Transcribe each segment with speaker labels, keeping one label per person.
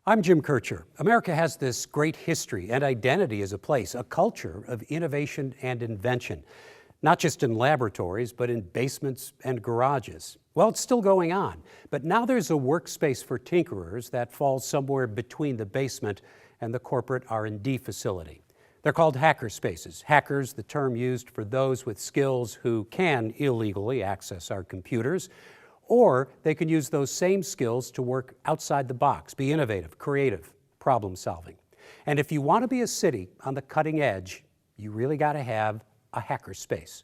Speaker 1: I'm Jim Kircher. America has this great history and identity as a place, a culture of innovation and invention, not just in laboratories, but in basements and garages. Well, it's still going on, but now there's a workspace for tinkerers that falls somewhere between the basement and the corporate R&D facility. They're called hacker spaces. Hackers, the term used for those with skills who can illegally access our computers, or they can use those same skills to work outside the box, be innovative, creative, problem solving. And if you want to be a city on the cutting edge, you really got to have a hacker space.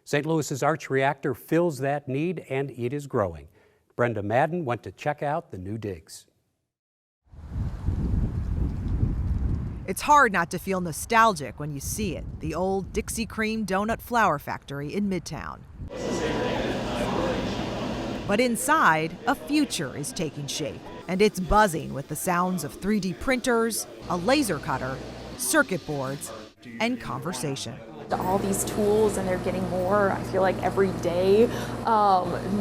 Speaker 1: St. Louis's Arch Reactor fills that need, and it is growing. Brenda Madden went to check out the new digs.
Speaker 2: It's hard not to feel nostalgic when you see it, the old Dixie Cream Donut Flour Factory in Midtown. But inside, a future is taking shape, and it's buzzing with the sounds of 3D printers, a laser cutter, circuit boards, and conversation.
Speaker 3: All these tools, and they're getting more, I feel like, every day,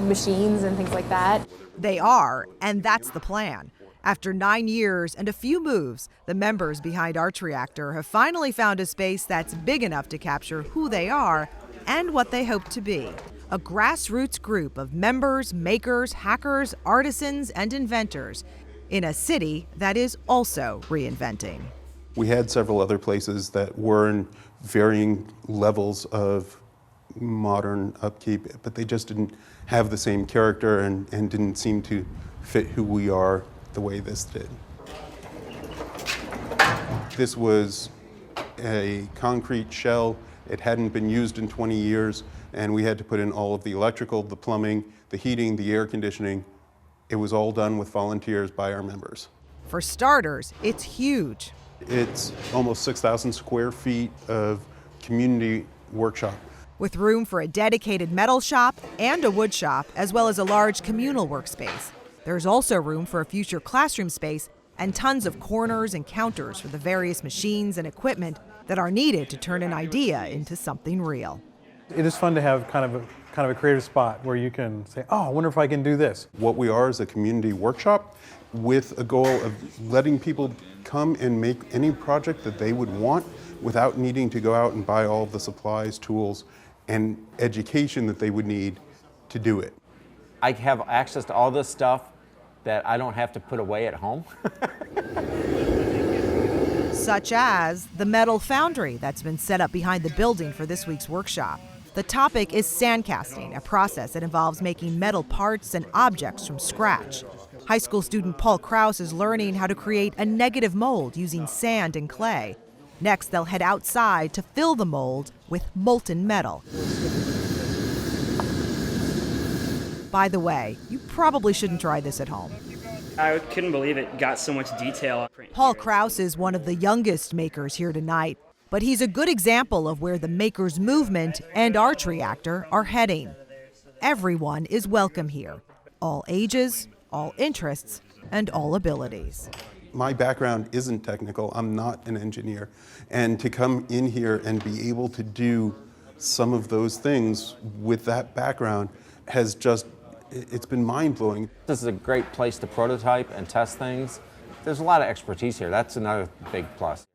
Speaker 3: machines and things like that.
Speaker 2: They are, and that's the plan. After 9 years and a few moves, the members behind Arch Reactor have finally found a space that's big enough to capture who they are and what they hope to be. A grassroots group of members, makers, hackers, artisans, and inventors in a city that is also reinventing.
Speaker 4: We had several other places that were in varying levels of modern upkeep, but they just didn't have the same character and didn't seem to fit who we are the way this did. This was a concrete shell. It hadn't been used in 20 years, and we had to put in all of the electrical, the plumbing, the heating, the air conditioning. It was all done with volunteers by our members.
Speaker 2: For starters, it's huge.
Speaker 4: It's almost 6,000 square feet of community workshop.
Speaker 2: With room for a dedicated metal shop and a wood shop, as well as a large communal workspace. There's also room for a future classroom space and tons of corners and counters for the various machines and equipment that are needed to turn an idea into something real.
Speaker 5: It is fun to have kind of a creative spot where you can say, oh, I wonder if I can do this.
Speaker 4: What we are is a community workshop with a goal of letting people come and make any project that they would want without needing to go out and buy all of the supplies, tools, and education that they would need to do it.
Speaker 6: I have access to all this stuff that I don't have to put away at home.
Speaker 2: Such as the metal foundry that's been set up behind the building for this week's workshop. The topic is sandcasting, a process that involves making metal parts and objects from scratch. High school student Paul Krause is learning how to create a negative mold using sand and clay. Next, they'll head outside to fill the mold with molten metal. By the way, you probably shouldn't try this at home.
Speaker 7: I couldn't believe it got so much detail.
Speaker 2: Paul Krause is one of the youngest makers here tonight, but he's a good example of where the makers movement and Arch Reactor are heading. Everyone is welcome here, all ages, all interests, and all abilities.
Speaker 4: My background isn't technical. I'm not an engineer. And to come in here and be able to do some of those things with that background has just, it's been mind-blowing.
Speaker 6: This is a great place to prototype and test things. There's a lot of expertise here. That's another big plus.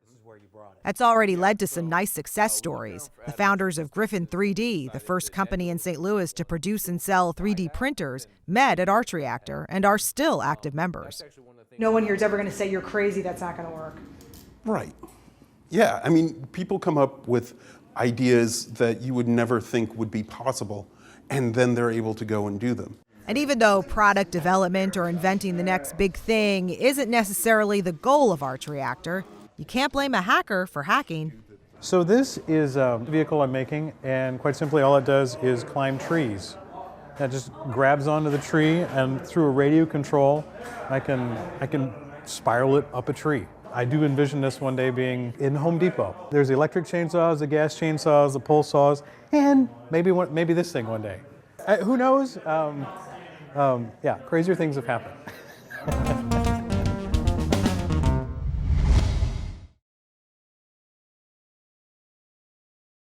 Speaker 2: That's already led to some nice success stories. The founders of Griffin 3D, the first company in St. Louis to produce and sell 3D printers, met at Arch Reactor and are still active members.
Speaker 8: No one here is ever going to say you're crazy, that's not going to work.
Speaker 4: Right. Yeah, I mean, people come up with ideas that you would never think would be possible, and then they're able to go and do them.
Speaker 2: And even though product development or inventing the next big thing isn't necessarily the goal of Arch Reactor, you can't blame a hacker for hacking.
Speaker 5: So this is a vehicle I'm making, and quite simply all it does is climb trees. It just grabs onto the tree, and through a radio control, I can spiral it up a tree. I do envision this one day being in Home Depot. There's the electric chainsaws, the gas chainsaws, the pole saws, and maybe this thing one day. Who knows? Yeah, crazier things have happened.